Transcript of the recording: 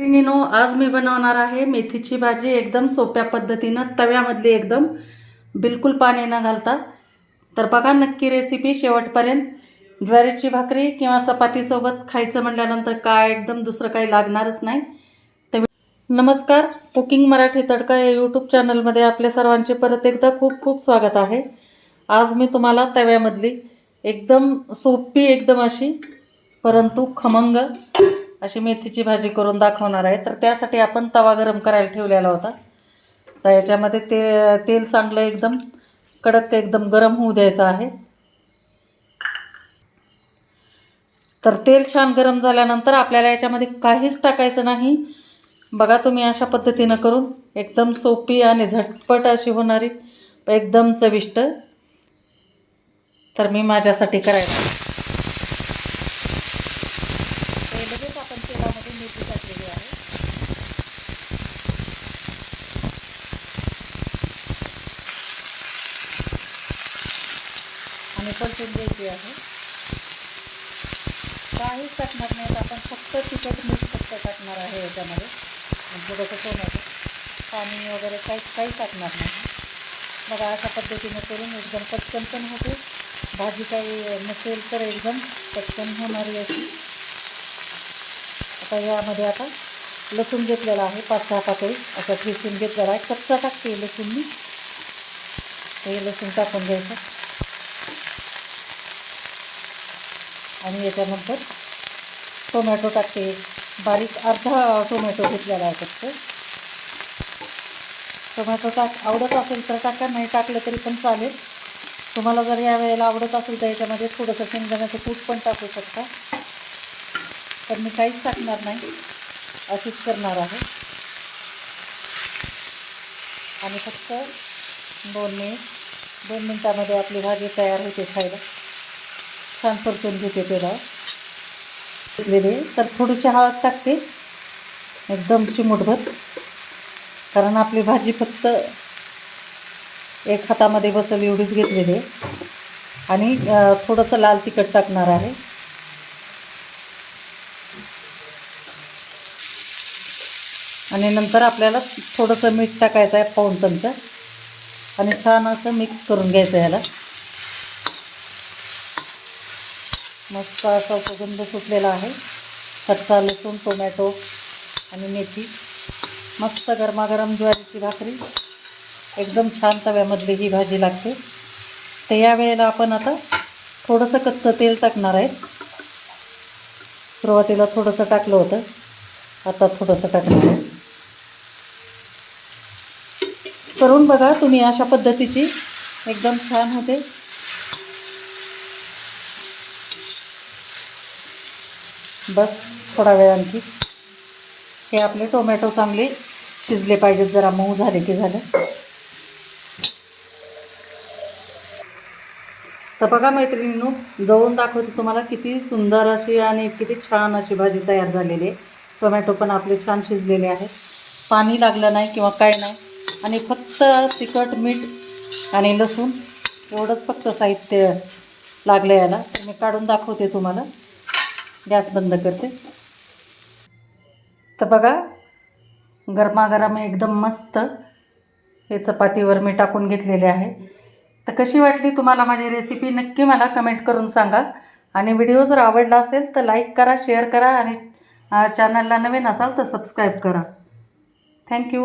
मैत्रिणींनो, आज मी बनवणार आहे मेथीची भाजी एकदम सोप्या पद्धतीनं तव्यामधली एकदम बिलकुल पाणी न घालता। तर बघा नक्की रेसिपी शेवटपर्यंत। ज्वारीची भाकरी किंवा चपातीसोबत खायचं म्हटल्यानंतर काय एकदम दुसरं काही लागणारच नाही। तर नमस्कार, कुकिंग मराठी तडका या यूट्यूब चॅनलमध्ये आपल्या सर्वांचे परत एकदा खूप खूप स्वागत आहे। आज मी तुम्हाला तव्यामधली एकदम सोपी एकदम अशी परंतु खमंग अशी मेथीची भाजी करून दाखवणार आहे। तर त्यासाठी आपण तवा गरम करायला ठेवलेला होता। तर याच्यामध्ये तेल चांगलं एकदम कडक एकदम गरम होऊ द्यायचं आहे। तर तेल छान गरम झाल्यानंतर आपल्याला याच्यामध्ये काहीच टाकायचं नाही। बघा तुम्ही अशा पद्धतीनं करून एकदम सोपी आणि झटपट अशी होणारी एकदम चविष्ट तर मी माझ्यासाठी करायचं। लगेच आपण तेलामध्ये मेथी टाकलेली आहे आणि परतून घ्यायची आहे। काहीच टाकणार नाहीत आपण, फक्त तिखट मीठ फक्त टाकणार आहे याच्यामध्ये। थोडंसं टोमॅटो पाणी वगैरे काही टाकणार नाही। बघा अशा पद्धतीने करून एकदम पटकन पण होते भाजी, काही नसेल तर एकदम पटकन होणारी अशी। आता यामध्ये आता लसूण घेतलेला आहे 5-6 पाकळी असा ठेचून घेतलेला आहे। कच्चा टाकते लसूण मी, हे लसूण टाकून घ्यायचं आणि याच्यानंतर टोमॅटो टाकते बारीक, अर्धा टोमॅटो घेतलेला आहे फक्त। टोमॅटो आवडत असेल तर टाका, नाही टाकलं तरी पण चालेल। तुम्हाला जर या वेळेला आवडत असेल तर याच्यामध्ये थोडंसं शेंगदाण्याचं कूट पण टाकू शकता, तर मी काहीच टाकणार नाही, अशीच करणार आहे। आणि फक्त 2 मिनिटामध्ये आपली भाजी तयार होते खायला। छान परतून घेते तेला घेतलेले। तर थोडीशी हळद टाकते एकदम चिमूटभर, कारण आपली भाजी फक्त एक हातामध्ये बसेल एवढीच घेतलेली आहे। आणि थोडंसं लाल तिखट टाकणार आहे। आणि नंतर आपल्याला थोडंसं मीठ टाकायचं आहे, पाऊण चमचा, आणि छान असं मिक्स करून घ्यायचं ह्याला। मस्त असा सुगंध सुटलेला आहे, कच्चा लसूण, टोमॅटो आणि मेथी। मस्त गरमागरम ज्वारीची भाकरी एकदम छान तव्यामधली ही भाजी लागते। तर या वेळेला आपण आता थोडंसं कच्चं तेल टाकणार आहे। सुरुवातीला थोडंसं टाकलं होतं, आता थोडंसं टाकणार आहे। करून बघा तुम्ही अशा पद्धतीची एकदम छान होते। बस थोडा वेळ आणखी हे आपले टोमॅटो चांगले शिजले पाहिजेत, जरा मऊ झाले की झालं। तर बघा मैत्रिणींनो, जवळून दाखवते तुम्हाला किती सुंदर अशी आणि किती छान अशी भाजी तयार झालेली आहे। टोमॅटो पण आपले छान शिजलेले आहेत, पाणी लागलं नाही किंवा काय नाही। आणि फक्त तिखट, मीठ आणि लसूण एवढंच फक्त साहित्य लागलं याला। तर मी काढून दाखवते तुम्हाला, गॅस बंद करते। तर बघा गरमागरम एकदम मस्त हे चपातीवर मी टाकून घेतलेले आहे। तर कशी वाटली तुम्हाला माझी रेसिपी नक्की मला कमेंट करून सांगा। आणि व्हिडिओ जर आवडला असेल तर लाईक करा, शेअर करा आणि चॅनलला नवीन असाल तर सबस्क्राईब करा। थँक्यू।